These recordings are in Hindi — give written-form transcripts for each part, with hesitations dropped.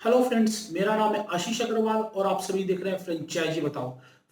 हेलो फ्रेंड्स, मेरा नाम है आशीष अग्रवाल और आप सभी देख रहे हैं फ्रेंचाइजी बताओ।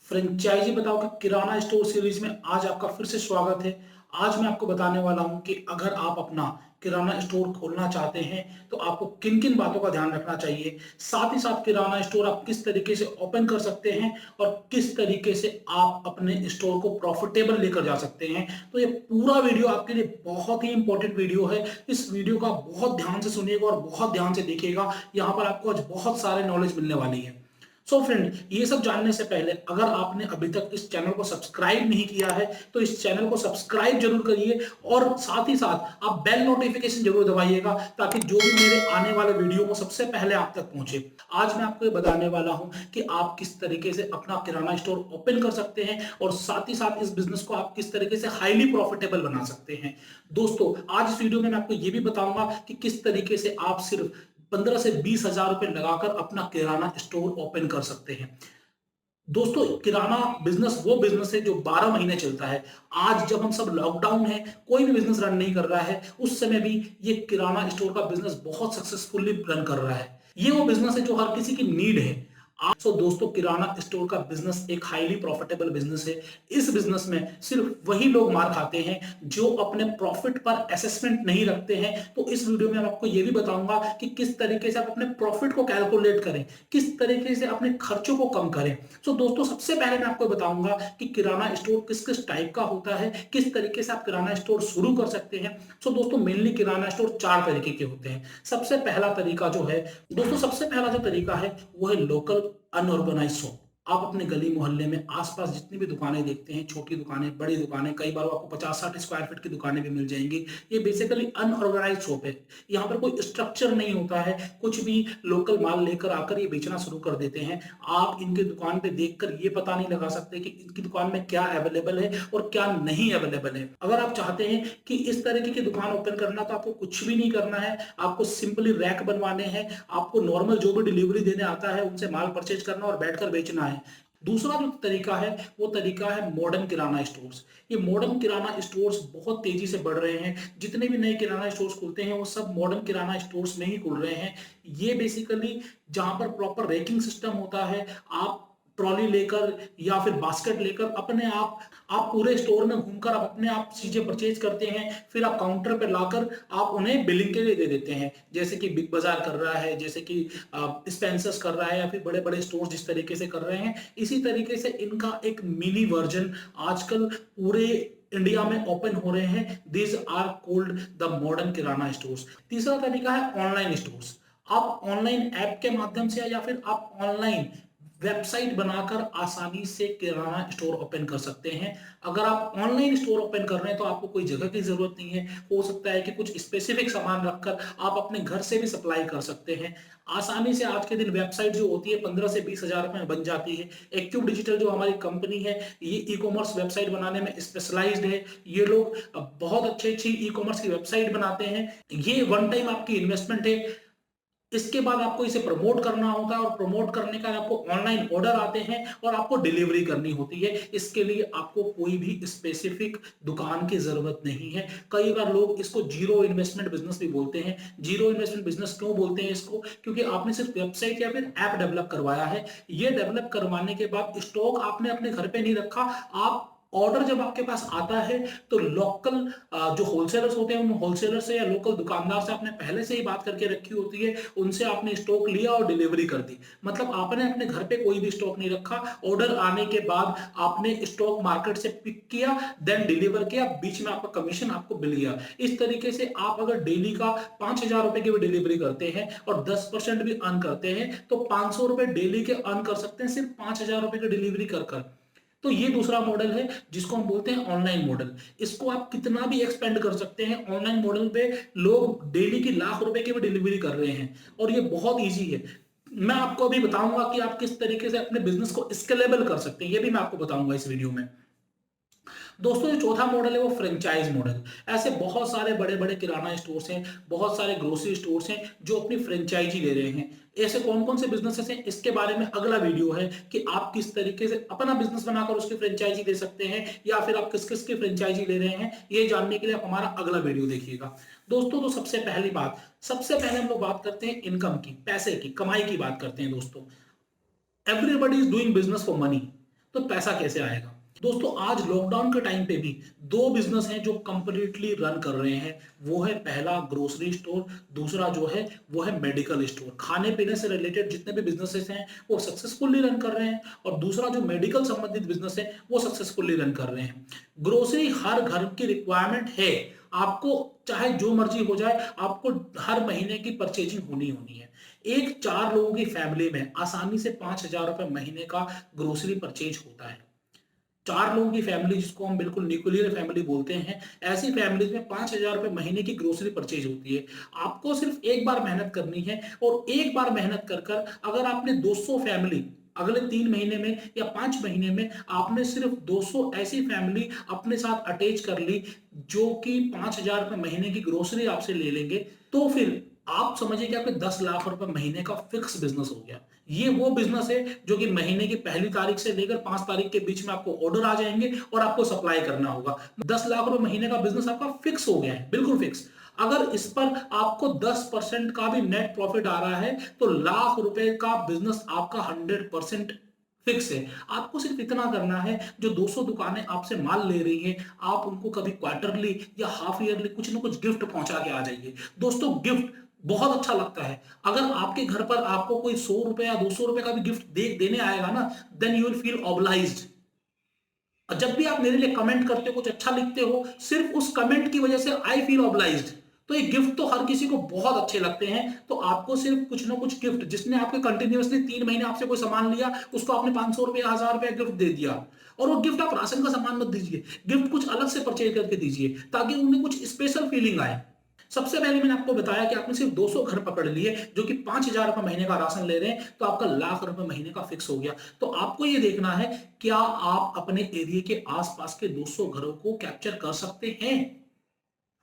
फ्रेंचाइजी बताओ कि किराना स्टोर सीरीज में आज आपका फिर से स्वागत है। आज मैं आपको बताने वाला हूं कि अगर आप अपना किराना स्टोर खोलना चाहते हैं तो आपको किन किन बातों का ध्यान रखना चाहिए। साथ ही साथ किराना स्टोर आप किस तरीके से ओपन कर सकते हैं और किस तरीके से आप अपने स्टोर को प्रॉफिटेबल लेकर जा सकते हैं। तो ये पूरा वीडियो आपके लिए बहुत ही इंपॉर्टेंट वीडियो है। इस वीडियो का बहुत ध्यान से सुनिएगा और बहुत ध्यान से देखिएगा। यहाँ पर आपको आज बहुत सारे नॉलेज मिलने वाली है। सो फ्रेंड, ये सब जानने से पहले अगर आपने अभी तक इस चैनल को सब्सक्राइब नहीं किया है तो इस चैनल को सब्सक्राइब जरूर करिए और साथ ही साथ आप बेल नोटिफिकेशन जरूर दबाइएगा ताकि जो भी मेरे आने वाले वीडियो को सबसे पहले आप तक पहुंचे। आज मैं आपको ये बताने वाला हूं कि आप किस तरीके से अपना किराना स्टोर ओपन कर सकते हैं और साथ ही साथ इस बिजनेस को आप किस तरीके से हाईली प्रॉफिटेबल बना सकते हैं। दोस्तों, आज इस वीडियो में मैं आपको ये भी बताऊंगा कि किस तरीके से आप सिर्फ 15 से 20 हजार रुपए लगाकर अपना किराना स्टोर ओपन कर सकते हैं। दोस्तों, किराना बिजनेस वो बिजनेस है जो 12 महीने चलता है। आज जब हम सब लॉकडाउन है, कोई भी बिजनेस रन नहीं कर रहा है, उस समय भी ये किराना स्टोर का बिजनेस बहुत सक्सेसफुली रन कर रहा है। ये वो बिजनेस है जो हर किसी की नीड है। आप सो दोस्तों, किराना स्टोर का बिजनेस एक हाईली प्रॉफिटेबल बिजनेस है। इस बिजनेस में सिर्फ वही लोग मार खाते हैं जो अपने प्रॉफिट पर असेसमेंट नहीं रखते हैं। तो इस वीडियो में मैं आपको यह भी बताऊंगा कि किस तरीके से आप अपने प्रॉफिट को कैलकुलेट करें, किस तरीके से अपने खर्चों को कम करें। दोस्तों, सबसे पहले मैं आपको बताऊंगा कि किराना स्टोर किस किस टाइप का होता है, किस तरीके से आप किराना स्टोर शुरू कर सकते हैं। दोस्तों, मेनली किराना स्टोर 4 तरीके के होते हैं। सबसे पहला तरीका जो है दोस्तों, सबसे पहला जो तरीका है वो है लोकल अनऑर्गेनाइज शॉप। आप अपने गली मोहल्ले में आसपास जितनी भी दुकानें देखते हैं, छोटी दुकानें, बड़ी दुकानें, कई बार आपको 50-60 स्क्वायर फीट की दुकानें भी मिल जाएंगी। ये बेसिकली अनऑर्गेनाइज शॉप है। यहाँ पर कोई स्ट्रक्चर नहीं होता है, कुछ भी लोकल माल लेकर आकर ये बेचना शुरू कर देते हैं। आप इनकी दुकान पे देखकर ये पता नहीं लगा सकते कि इनकी दुकान में क्या अवेलेबल है और क्या नहीं अवेलेबल है। अगर आप चाहते हैं कि इस तरीके की दुकान ओपन करना, तो आपको कुछ भी नहीं करना है। आपको सिंपली रैक बनवाने हैं, आपको नॉर्मल जो भी डिलीवरी देने आता है उनसे माल परचेज करना और बैठकर बेचना है। दूसरा जो तरीका है वो तरीका है मॉडर्न किराना स्टोर्स। ये मॉडर्न किराना स्टोर्स बहुत तेजी से बढ़ रहे हैं। जितने भी नए किराना स्टोर्स खुलते हैं वो सब मॉडर्न किराना स्टोर्स में ही खुल रहे हैं। ये बेसिकली जहां पर प्रॉपर रैकिंग सिस्टम होता है, आप ट्रॉली लेकर या फिर बास्केट लेकर अपने आप पूरे स्टोर में घूमकर आप अपने आप चीजें परचेज करते हैं। फिर आप काउंटर पर लाकर आप उन्हें बिलिंग के लिए दे देते हैं, जैसे कि बिग बाजार कर रहा है, जैसे कि स्पेंसर्स कर रहा है, या फिर बड़े बड़े स्टोर जिस तरीके से कर रहे हैं। इसी तरीके से इनका एक मिनी वर्जन आजकल पूरे इंडिया में ओपन हो रहे हैं। These are called the modern kirana stores. तीसरा तरीका है ऑनलाइन स्टोर्स। आप ऑनलाइन ऐप के माध्यम से या फिर आप ऑनलाइन वेबसाइट बनाकर आसानी से किराना स्टोर ओपन कर सकते हैं। अगर आप ऑनलाइन स्टोर ओपन कर रहे हैं तो आपको कोई जगह की जरूरत नहीं है। हो सकता है कि कुछ स्पेसिफिक सामान रखकर आप अपने घर से भी सप्लाई कर सकते हैं आसानी से। आज के दिन वेबसाइट जो होती है 15 से 20 हजार में बन जाती है। एक्टिव डिजिटल जो हमारी कंपनी है, ये ई कॉमर्स वेबसाइट बनाने में स्पेशलाइज्ड है। ये लोग बहुत अच्छी अच्छी ई कॉमर्स की वेबसाइट बनाते हैं। ये वन टाइम आपकी इन्वेस्टमेंट है। इसके बाद आपको इसे प्रमोट करना होता है और प्रमोट करने का आपको ऑनलाइन ऑर्डर आते हैं और आपको डिलीवरी करनी होती है। इसके लिए आपको कोई भी स्पेसिफिक दुकान की जरूरत नहीं है। कई बार लोग इसको जीरो इन्वेस्टमेंट बिजनेस भी बोलते हैं। जीरो इन्वेस्टमेंट बिजनेस क्यों बोलते हैं इसको? क्योंकि आपने सिर्फ वेबसाइट या फिर ऐप डेवलप करवाया है। ये डेवलप करवाने के बाद स्टॉक आपने अपने घर पे नहीं रखा। आप ऑर्डर जब आपके पास आता है तो लोकल जो होलसेलर्स होते हैं उन होलसेलर से या लोकल दुकानदार से आपने पहले से ही बात करके रखी होती है। उनसे आपने स्टॉक लिया और डिलीवरी कर दी। मतलब आपने अपने घर पे कोई भी स्टॉक नहीं रखा। ऑर्डर आने के बाद आपने स्टॉक मार्केट से पिक किया, देन डिलीवर किया, बीच में आपका कमीशन आपको मिल गया। इस तरीके से आप अगर डेली का 5 हजार रुपए की भी डिलीवरी करते हैं और 10% भी अर्न करते हैं तो 500 रुपए डेली के अर्न कर सकते हैं सिर्फ 5 हजार रुपए की डिलीवरी कर कर। तो ये दूसरा मॉडल है जिसको हम बोलते हैं ऑनलाइन मॉडल। इसको आप कितना भी एक्सपेंड कर सकते हैं। ऑनलाइन मॉडल पे लोग डेली की लाख रुपए की भी डिलीवरी कर रहे हैं और ये बहुत इजी है। मैं आपको अभी बताऊंगा कि आप किस तरीके से अपने बिजनेस को स्केलेबल कर सकते हैं, ये भी मैं आपको बताऊंगा इस वीडियो में। दोस्तों जो चौथा मॉडल है वो फ्रेंचाइज मॉडल। ऐसे बहुत सारे बड़े बड़े किराना स्टोर्स हैं, बहुत सारे ग्रोसरी स्टोर्स हैं जो अपनी फ्रेंचाइजी ले रहे हैं। ऐसे कौन कौन से बिजनेसेस हैं, इसके बारे में अगला वीडियो है कि आप किस तरीके से अपना बिजनेस बनाकर उसकी फ्रेंचाइजी दे सकते हैं, या फिर आप किस किस की फ्रेंचाइजी ले रहे हैं, ये जानने के लिए आप हमारा अगला वीडियो देखिएगा। दोस्तों तो सबसे पहली बात, सबसे पहले हम लोग बात करते हैं इनकम की, पैसे की, कमाई की बात करते हैं। दोस्तों everybody is doing business for money, तो पैसा कैसे आएगा? दोस्तों आज लॉकडाउन के टाइम पे भी दो बिजनेस हैं जो कंप्लीटली रन कर रहे हैं। वो है पहला ग्रोसरी स्टोर, दूसरा जो है वो है मेडिकल स्टोर। खाने पीने से रिलेटेड जितने भी बिजनेसेस हैं वो सक्सेसफुली रन कर रहे हैं, और दूसरा जो मेडिकल संबंधित बिजनेस है वो सक्सेसफुली रन कर रहे हैं। ग्रोसरी हर घर की रिक्वायरमेंट है, आपको चाहे जो मर्जी हो जाए, आपको हर महीने की परचेजिंग होनी होनी है। एक 4 लोगों की फैमिली में आसानी से 5,000 रुपए महीने का ग्रोसरी परचेज होता है। 4 लोगों की फैमिली, जिसको हम बिल्कुल न्यूक्लियर फैमिली बोलते हैं, ऐसी फैमिलीज में 5,000 रुपए महीने की ग्रोसरी परचेज होती है। आपको सिर्फ एक बार मेहनत करनी है, और एक बार मेहनत कर कर अगर आपने 200 फैमिली अगले 3 महीने में या 5 महीने में आपने सिर्फ 200 ऐसी फैमिली अपने साथ अटैच कर ली जो कि 5,000 रुपए महीने की ग्रोसरी आपसे ले लेंगे, तो फिर आप समझिए कि आपके 10 लाख रुपए महीने का फिक्स बिजनेस हो गया। ये वो बिजनेस है जो कि महीने की पहली तारीख से लेकर 5 तारीख के बीच में आपको ऑर्डर आ जाएंगे और आपको सप्लाई करना होगा। 10 लाख रुपए महीने का बिजनेस आपका फिक्स हो गया है, बिल्कुल फिक्स। अगर इस पर आपको 10% का भी नेट प्रॉफिट आ रहा है तो लाख रुपए का बिजनेस आपका 100% फिक्स है। आपको सिर्फ इतना करना है, जो 200 दुकानें आपसे माल ले रही हैं, आप उनको कभी क्वार्टरली या हाफ ईयरली कुछ ना कुछ गिफ्ट पहुंचा के आ जाइए। दोस्तों गिफ्ट बहुत अच्छा लगता है। अगर आपके घर पर आपको कोई 100 रुपए या 200 रुपए का भी गिफ्ट देने आएगा ना, then you will feel obliged. और जब भी आप मेरे लिए कमेंट करते हो, कुछ अच्छा लिखते हो, सिर्फ उस कमेंट की वजह से आई फील ऑब्लाइज्ड। तो ये गिफ्ट तो हर किसी को बहुत अच्छे लगते हैं, तो आपको सिर्फ कुछ ना कुछ गिफ्ट, जिसने आपके कंटिन्यूअसली 3 महीने आपसे कोई सामान लिया, उसको आपने 500 रुपए 1,000 रुपए गिफ्ट दे दिया। और वो गिफ्ट आप राशन का सामान मत दीजिए, गिफ्ट कुछ अलग से परचेज करके दीजिए, ताकि उनमें कुछ स्पेशल फीलिंग आए। सबसे पहले मैंने आपको बताया कि आपने सिर्फ 200 घर पकड़ लिए जो कि 5,000 रुपए महीने का राशन ले रहे हैं, तो आपका लाख रुपए महीने का फिक्स हो गया। तो आपको ये देखना है, क्या आप अपने एरिया के आसपास के 200 घरों को कैप्चर कर सकते हैं?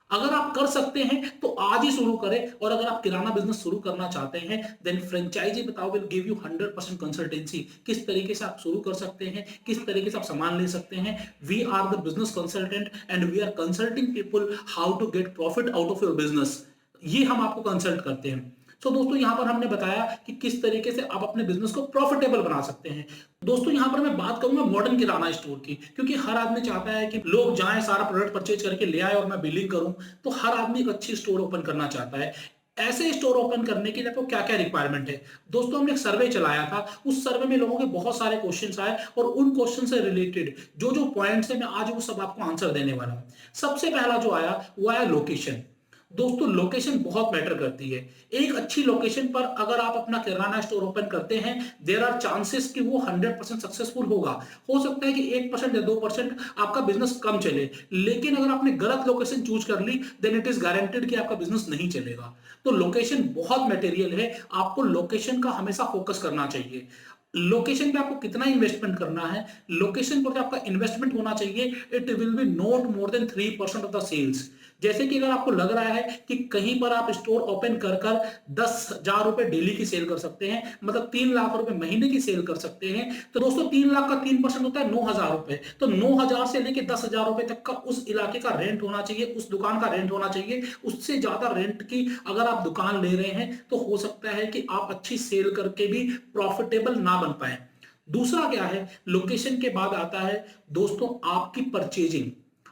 अगर आप कर सकते हैं तो आज ही शुरू करें, और अगर आप किराना बिजनेस शुरू करना चाहते हैं, देन फ्रेंचाइजी बताओ विल गिव यू 100% कंसल्टेंसी। किस तरीके से आप शुरू कर सकते हैं, किस तरीके से आप सामान ले सकते हैं। We are the business consultant and we are consulting people how to get profit out of your business. ये हम आपको कंसल्ट करते हैं। तो दोस्तों यहां पर हमने बताया कि किस तरीके से आप अपने बिजनेस को प्रॉफिटेबल बना सकते हैं। दोस्तों यहां पर मैं बात करूंगा मॉडर्न किराना स्टोर की, क्योंकि हर आदमी चाहता है कि लोग जाएं, सारा प्रोडक्ट परचेज करके ले आए और मैं बिलिंग करूं। तो हर आदमी एक अच्छी स्टोर ओपन करना चाहता है। ऐसे स्टोर ओपन करने के लिए आपको क्या क्या रिक्वायरमेंट है? दोस्तों हमने एक सर्वे चलाया था, उस सर्वे में लोगों के बहुत सारे क्वेश्चंस आए, और उन क्वेश्चन से रिलेटेड जो जो पॉइंट्स है मैं आज वो सब आपको आंसर देने वाला हूं। सबसे पहला जो आया वो आया लोकेशन। दोस्तों लोकेशन बहुत मैटर करती है। एक अच्छी लोकेशन पर अगर आप अपना किराना स्टोर ओपन करते हैं, देयर आर चांसेस कि वो 100% सक्सेसफुल होगा। हो सकता है कि 1% या 2% आपका बिजनेस कम चले, लेकिन अगर आपने गलत लोकेशन चूज कर ली, देन इट इज गारंटेड कि आपका बिजनेस नहीं चलेगा। तो लोकेशन बहुत मटेरियल है, आपको लोकेशन का हमेशा फोकस करना चाहिए। लोकेशन पे आपको कितना इन्वेस्टमेंट करना है, लोकेशन पर जो आपका इन्वेस्टमेंट होना चाहिए, it will be not more than 3% of the sales. जैसे कि अगर आपको लग रहा है कि कहीं पर आप स्टोर ओपन कर कर 10,000 रुपए डेली की सेल कर सकते हैं, मतलब 3 लाख रुपए महीने की सेल कर सकते हैं, तो दोस्तों 3 लाख का 3% होता है 9,000 रुपए। तो 9,000 से लेके 10,000 रुपए तक का उस इलाके का रेंट होना चाहिए, उस दुकान का रेंट होना चाहिए। उससे ज्यादा रेंट की अगर आप दुकान ले रहे हैं तो हो सकता है कि आप अच्छी सेल करके भी प्रॉफिटेबल ना बन पाए। दूसरा क्या है, लोकेशन के बाद आता है दोस्तों आपकी परचेजिंग।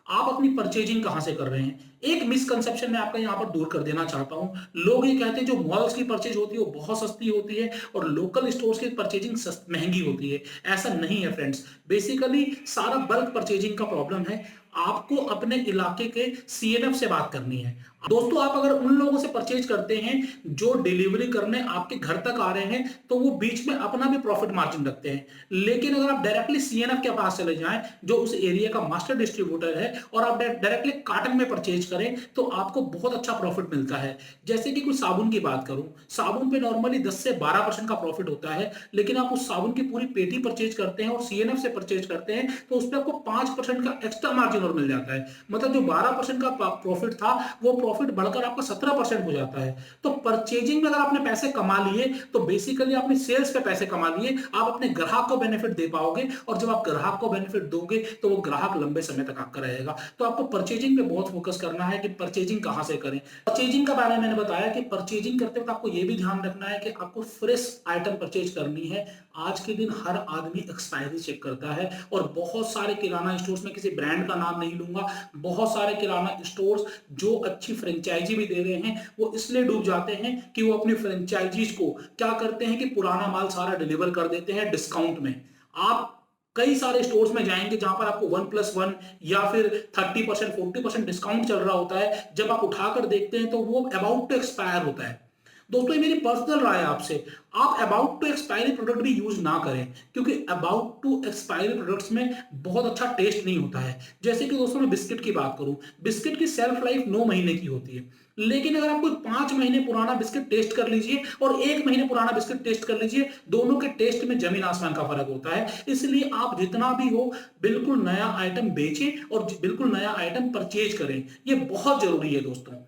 आप अपनी परचेजिंग कहां से कर रहे हैं? एक मिसकंसेप्शन मैं आपका यहां पर दूर कर देना चाहता हूं। लोग ये कहते हैं जो मॉल्स की परचेज होती है वो बहुत सस्ती होती है और लोकल स्टोर्स की परचेजिंग महंगी होती है। ऐसा नहीं है फ्रेंड्स। बेसिकली सारा बल्क परचेजिंग का प्रॉब्लम है। आपको अपने इलाके के सीएनएफ से बात करनी है। दोस्तों आप अगर उन लोगों से परचेज करते हैं जो डिलीवरी करने आपके घर तक आ रहे हैं तो वो बीच में अपना भी प्रॉफिट मार्जिन रखते हैं। लेकिन अगर आप डायरेक्टली सीएनएफ के पास चले जाएं जो उस एरिया का मास्टर डिस्ट्रीब्यूटर है और आप डायरेक्टली कार्टन में परचेज करें तो आपको बहुत अच्छा प्रॉफिट मिलता है। जैसे कि कुछ साबुन की बात करूं, साबुन पे नॉर्मली 10 से 12% का प्रॉफिट होता है, लेकिन आप उस साबुन की पूरी पेटी परचेज करते हैं और सीएनएफ से परचेज करते हैं तो उस पर आपको 5% का एक्स्ट्रा मार्जिन और मिल जाता है। मतलब जो 12% का प्रॉफिट था वो प्रॉफिट बढ़कर आपका 17% हो जाता है। तो परचेजिंग में अगर आपने पैसे कमा लिए तो बेसिकली आपने सेल्स पे पैसे कमा लिए, आप अपने ग्राहक को बेनिफिट दे पाओगे और जब आप ग्राहक को बेनिफिट दोगे तो वो ग्राहक लंबे समय तक आपका रहेगा। तो आपको परचेजिंग पे बहुत फोकस करना है कि परचेजिंग कहां से करें। परचेजिंग का बारे में मैंने बताया कि परचेजिंग करते वक्त आपको यह भी ध्यान रखना है कि आपको फ्रेश आइटम परचेज करनी है। आज के दिन हर आदमी एक्सपायरी चेक करता है और बहुत सारे किराना स्टोर्स में, किसी ब्रांड का नाम नहीं लूंगा, बहुत सारे किराना स्टोर्स जो अच्छी फ्रेंचाइजी भी दे रहे हैं वो इसलिए डूब जाते हैं कि वो अपनी फ्रेंचाइजीज को क्या करते हैं कि पुराना माल सारा डिलीवर कर देते हैं डिस्काउंट में। आप कई सारे स्टोर्स में जाएंगे जहां पर आपको 1+1 या फिर 30% 40% डिस्काउंट चल रहा होता है, जब आप उठाकर देखते हैं तो वो अबाउट टू एक्सपायर होता है। दोस्तों ये मेरी पर्सनल राय है आपसे, आप अबाउट टू एक्सपायरी प्रोडक्ट भी यूज ना करें क्योंकि अबाउट टू एक्सपायरी प्रोडक्ट्स में बहुत अच्छा टेस्ट नहीं होता है। जैसे कि दोस्तों मैं बिस्किट की बात करूं, बिस्किट की सेल्फ लाइफ 9 महीने की होती है, लेकिन अगर आप कोई 5 महीने पुराना बिस्किट टेस्ट कर लीजिए और 1 महीने पुराना बिस्किट टेस्ट कर लीजिए, दोनों के टेस्ट में जमीन आसमान का फर्क होता है। इसलिए आप जितना भी हो बिल्कुल नया आइटम बेचें और बिल्कुल नया आइटम परचेज करें, ये बहुत जरूरी है दोस्तों।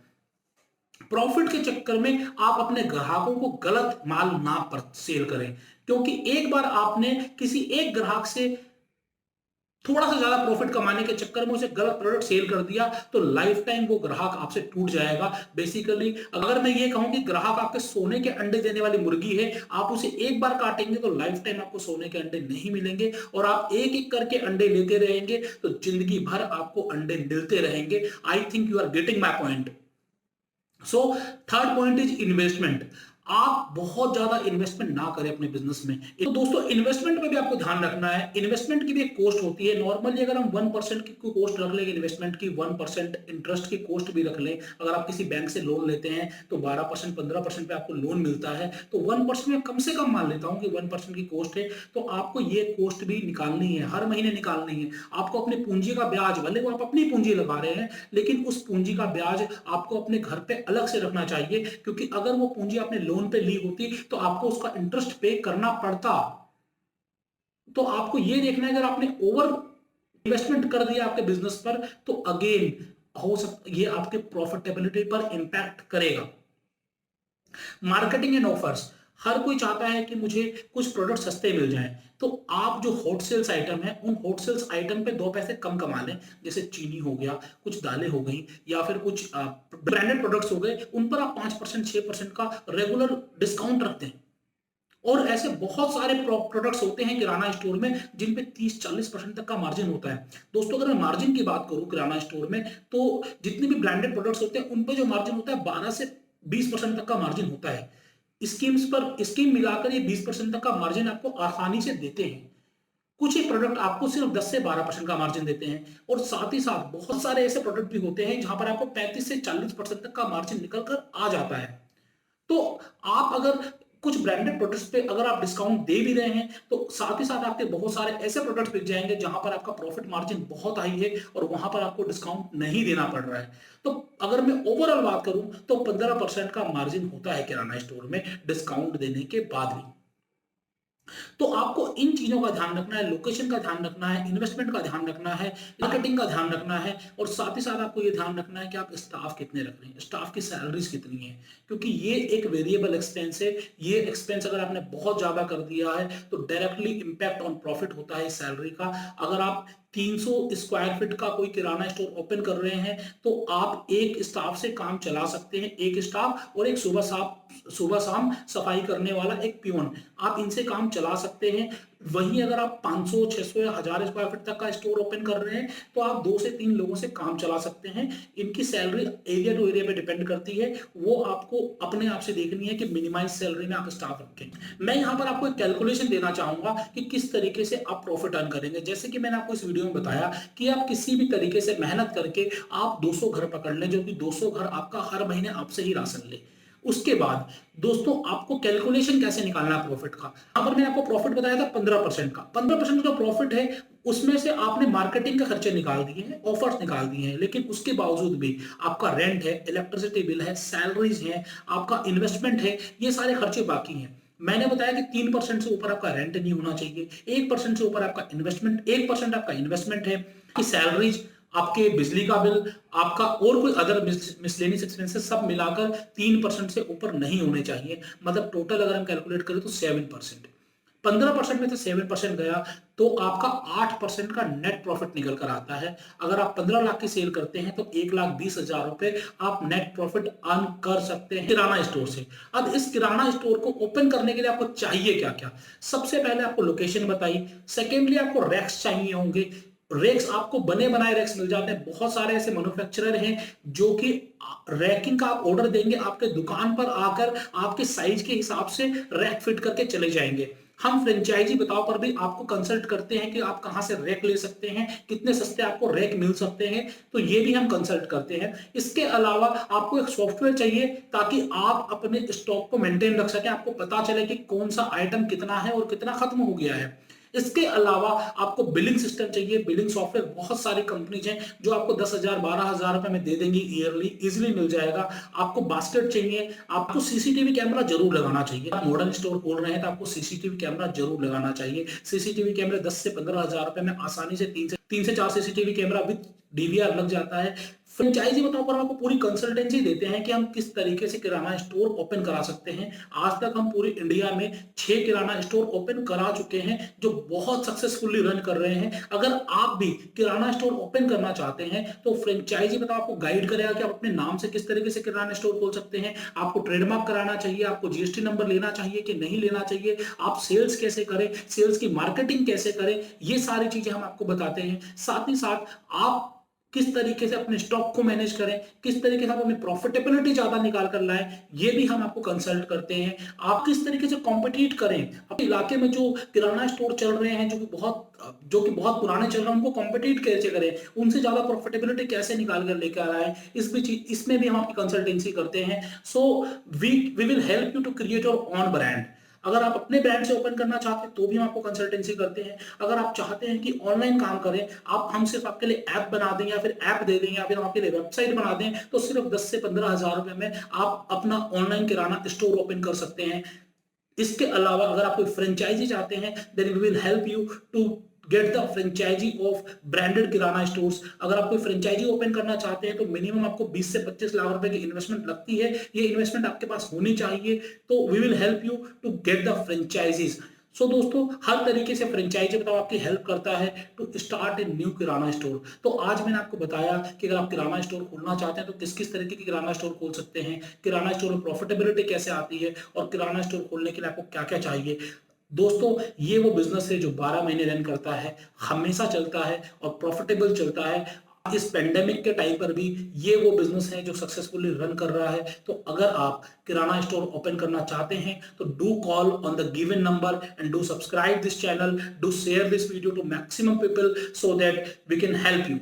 प्रॉफिट के चक्कर में आप अपने ग्राहकों को गलत माल ना पर सेल करें, क्योंकि एक बार आपने किसी एक ग्राहक से थोड़ा सा ज्यादा प्रॉफिट कमाने के चक्कर में उसे गलत प्रोडक्ट सेल कर दिया तो लाइफ टाइम वो ग्राहक आपसे टूट जाएगा। बेसिकली अगर मैं ये कहूं कि ग्राहक आपके सोने के अंडे देने वाली मुर्गी है, आप उसे एक बार काटेंगे तो लाइफ टाइम आपको सोने के अंडे नहीं मिलेंगे और आप एक एक करके अंडे लेते रहेंगे तो जिंदगी भर आपको अंडे मिलते रहेंगे। I think you are getting my point. So third point is investment. आप बहुत ज्यादा इन्वेस्टमेंट ना करें अपने बिजनेस में। तो दोस्तों इन्वेस्टमेंट में भी आपको ध्यान रखना है, इन्वेस्टमेंट की भी एक कॉस्ट होती है। नॉर्मली अगर हम 1% की कॉस्ट रख लें इन्वेस्टमेंट की, 1% इंटरेस्ट की कॉस्ट भी रख लें, अगर आप किसी बैंक से लोन लेते हैं तो 12% 15% पे आपको लोन मिलता है, तो 1% में कम से कम मान लेता हूं कि 1% की कॉस्ट है, तो आपको ये कॉस्ट भी निकालनी है, हर महीने निकालनी है। आपको अपनी पूंजी का ब्याज, भले वो आप अपनी पूंजी लगा रहे हैं, लेकिन उस पूंजी का ब्याज आपको अपने घर पे अलग से रखना चाहिए, क्योंकि अगर वो पूंजी आपने लोन पे ली होती तो आपको उसका इंटरेस्ट पे करना पड़ता। तो आपको ये देखना है, अगर आपने ओवर इन्वेस्टमेंट कर दिया आपके बिजनेस पर तो अगेन हो सकता ये आपके प्रॉफिटेबिलिटी पर इंपैक्ट करेगा। मार्केटिंग एंड ऑफर्स, हर कोई चाहता है कि मुझे कुछ प्रोडक्ट सस्ते मिल जाएं, तो आप जो हॉट सेल्स आइटम है उन हॉट सेल्स आइटम पे 2 पैसे कम कमा लें। जैसे चीनी हो गया, कुछ दालें हो गई या फिर कुछ ब्रांडेड प्रोडक्ट्स हो गए, उन पर आप 5% 6% का रेगुलर डिस्काउंट रखते हैं। और ऐसे बहुत सारे प्रोडक्ट्स होते हैं किराना स्टोर में जिन पे 30-40% तक का मार्जिन होता है। दोस्तों अगर मैं मार्जिन की बात करूं किराना स्टोर में, तो जितने भी ब्रांडेड प्रोडक्ट्स होते हैं उन पे जो मार्जिन होता है 12 से 20% तक का मार्जिन होता है। स्कीम्स पर स्कीम मिलाकर ये 20% तक का मार्जिन आपको आसानी से देते हैं। कुछ ही प्रोडक्ट आपको सिर्फ 10 से 12% का मार्जिन देते हैं और साथ ही साथ बहुत सारे ऐसे प्रोडक्ट भी होते हैं जहां पर आपको 35 से 40% तक का मार्जिन निकल कर आ जाता है। तो आप अगर कुछ ब्रांडेड प्रोडक्ट्स पे अगर आप डिस्काउंट दे भी रहे हैं तो साथ ही साथ आपके बहुत सारे ऐसे प्रोडक्ट्स बिक जाएंगे जहां पर आपका प्रॉफिट मार्जिन बहुत हाई है और वहां पर आपको डिस्काउंट नहीं देना पड़ रहा है। तो अगर मैं ओवरऑल बात करूं तो 15% का मार्जिन होता है किराना स्टोर में डिस्काउंट देने के बाद भी। तो आपको इन चीजों का ध्यान रखना है, लोकेशन का ध्यान रखना है, इन्वेस्टमेंट का ध्यान रखना है, मार्केटिंग का ध्यान रखना है और साथ ही साथ आपको ये ध्यान रखना है कि आप स्टाफ कितने रख रहे हैं, स्टाफ की सैलरीज कितनी है, क्योंकि ये एक वेरिएबल एक्सपेंस है। ये एक्सपेंस अगर आपने बहुत ज्यादा कर दिया है तो डायरेक्टली इंपैक्ट ऑन प्रॉफिट होता है सैलरी का। अगर आप 300 स्क्वायर फीट का कोई किराना स्टोर ओपन कर रहे हैं तो आप एक स्टाफ से काम चला सकते हैं, एक स्टाफ और एक सुबह शाम सफाई करने वाला एक पियोन, आप इनसे काम चला सकते हैं। वहीं अगर आप 500, 600 या 1000 स्क्वायर फीट तक का स्टोर ओपन कर रहे हैं तो आप 2 से 3 लोगों से काम चला सकते हैं। इनकी सैलरी एरिया टू एरिया पे डिपेंड करती है, वो आपको अपने आप से देखनी है कि मिनिमाइज सैलरी में आप स्टाफ रखें। मैं यहाँ पर आपको एक कैलकुलेशन देना चाहूंगा कि किस तरीके से आप प्रॉफिट अर्न करेंगे। जैसे कि मैंने आपको इस वीडियो में बताया कि आप किसी भी तरीके से मेहनत करके आप 200 घर पकड़ लें, जो कि 200 घर आपका हर महीने आपसे ही राशन ले। उसके बाद दोस्तों आपको कैलकुलेशन कैसे निकालना है प्रॉफिट का। यहां पर मैंने आपको प्रॉफिट बताया था 15% का। 15% जो प्रॉफिट है उसमें से आपने मार्केटिंग के खर्चे निकाल दिए हैं, ऑफर्स निकाल दिए हैं, लेकिन उसके बावजूद भी आपका रेंट है, इलेक्ट्रिसिटी बिल है, सैलरीज है, आपका इन्वेस्टमेंट है, ये सारे खर्चे बाकी हैं। मैंने बताया कि 3% से ऊपर आपका रेंट नहीं होना चाहिए, 1% से ऊपर आपका इन्वेस्टमेंट, 1% आपका इन्वेस्टमेंट है, आपकी सैलरीज, आपके बिजली का बिल, आपका और कोई अदर मिसलेनियस एक्सपेंसेस सब मिलाकर 3% से ऊपर नहीं होने चाहिए। मतलब टोटल अगर हम कैलकुलेट करें तो 7%। 15% में से 7% गया तो आपका 8% का नेट प्रॉफिट निकल कर आता है। अगर आप 15 लाख की सेल करते हैं तो 1,20,000 रुपए आप नेट प्रॉफिट अर्न कर सकते हैं किराना स्टोर से। अब इस किराना स्टोर को ओपन करने के लिए आपको चाहिए क्या क्या। सबसे पहले आपको लोकेशन बताई, सेकेंडली आपको रैक्स चाहिए होंगे। रैक्स आपको बने बनाए रैक्स मिल जाते हैं, बहुत सारे ऐसे मैन्युफैक्चरर हैं जो कि रैकिंग का आप ऑर्डर देंगे, आपके दुकान पर आकर आपके साइज के हिसाब से रैक फिट करके चले जाएंगे। हम फ्रेंचाइजी बताओ पर भी आपको कंसल्ट करते हैं कि आप कहां से रैक ले सकते हैं, कितने सस्ते आपको रैक मिल सकते हैं, तो ये भी हम कंसल्ट करते हैं। इसके अलावा आपको एक सॉफ्टवेयर चाहिए ताकि आप अपने स्टॉक को मेंटेन रख सकें, आपको पता चले कि कौन सा आइटम कितना है और कितना खत्म हो गया है। इसके अलावा आपको बिलिंग सिस्टम चाहिए, बिलिंग सॉफ्टवेयर बहुत सारी कंपनीज हैं जो आपको 10,000 12,000 रुपए में दे देंगी, ईयरली इजिली मिल जाएगा। आपको बास्केट चाहिए, आपको सीसीटीवी कैमरा जरूर लगाना चाहिए। आप मॉडर्न स्टोर खोल रहे हैं तो आपको सीसीटीवी कैमरा जरूर लगाना चाहिए। सीसीटीवी कैमरे 10 से 15,000 रुपए में आसानी से 3 से 4 सीसीटीवी कैमरा विद डीवीआर लग जाता है। फ्रेंचाइजी बताओ पर आपको पूरी कंसल्टेंसी देते हैं कि हम किस तरीके से किराना स्टोर ओपन करा सकते हैं। आज तक हम पूरी इंडिया में 6 किराना स्टोर ओपन करा चुके हैं जो बहुत सक्सेसफुली रन कर रहे हैं। अगर आप भी किराना स्टोर ओपन करना चाहते हैं तो फ्रेंचाइजी बताओ आपको गाइड करेगा कि आप अपने नाम से किस तरीके से किराना स्टोर खोल सकते हैं। आपको ट्रेडमार्क कराना चाहिए, आपको जीएसटी नंबर लेना चाहिए कि नहीं लेना चाहिए, आप सेल्स कैसे करें, सेल्स की मार्केटिंग कैसे करें, ये सारी चीजें हम आपको बताते हैं। साथ ही साथ आप किस तरीके से अपने स्टॉक को मैनेज करें, किस तरीके से आप अपनी प्रॉफिटेबिलिटी ज्यादा निकाल कर लाएं, ये भी हम आपको कंसल्ट करते हैं। आप किस तरीके से कॉम्पिटिट करें अपने इलाके में, जो किराना स्टोर चल रहे हैं जो कि बहुत पुराने चल रहे हैं, उनको कॉम्पिटिट कैसे करें, उनसे ज्यादा प्रॉफिटेबिलिटी कैसे निकाल कर लेकर आए, इसमें भी हम आपकी कंसल्टेंसी करते हैं। So we will help you to create your own brand. अगर आप अपने ब्रांड से ओपन करना चाहते हैं तो भी हम आपको कंसल्टेंसी करते हैं। अगर आप चाहते हैं कि ऑनलाइन काम करें, हम सिर्फ आपके लिए ऐप बना दें या फिर ऐप दे दें या फिर हम आपके लिए वेबसाइट बना दें, तो सिर्फ 10 से 15,000 रुपए में आप अपना ऑनलाइन किराना स्टोर ओपन कर सकते हैं। इसके अलावा अगर आप कोई फ्रेंचाइजी चाहते हैं then we will help you to get the franchise of branded kirana stores. अगर आप कोई फ्रेंचाइजी ओपन करना चाहते हैं तो मिनिमम आपको 20 से 25 लाख रुपए की इन्वेस्टमेंट लगती है, ये इन्वेस्टमेंट आपके पास होनी चाहिए। तो we will help you to get the franchisees. So दोस्तों हर तरीके से फ्रेंचाइजी बताओ आपकी हेल्प करता है to start a new kirana store. तो आज मैंने आपको बताया कि अगर आप किराना स्टोर खोलना चाहते हैं तो किस किस तरीके की किराना स्टोर खोल सकते हैं, किराना स्टोर में प्रॉफिटेबिलिटी कैसे आती है और किराना स्टोर खोलने के लिए आपको क्या क्या चाहिए। दोस्तों ये वो बिजनेस है जो 12 महीने रन करता है, हमेशा चलता है और प्रॉफिटेबल चलता है। इस पेंडेमिक के टाइम पर भी ये वो बिजनेस है जो सक्सेसफुली रन कर रहा है। तो अगर आप किराना स्टोर ओपन करना चाहते हैं तो do call on the given number and do subscribe this channel, do share this video to maximum people so that we can help you.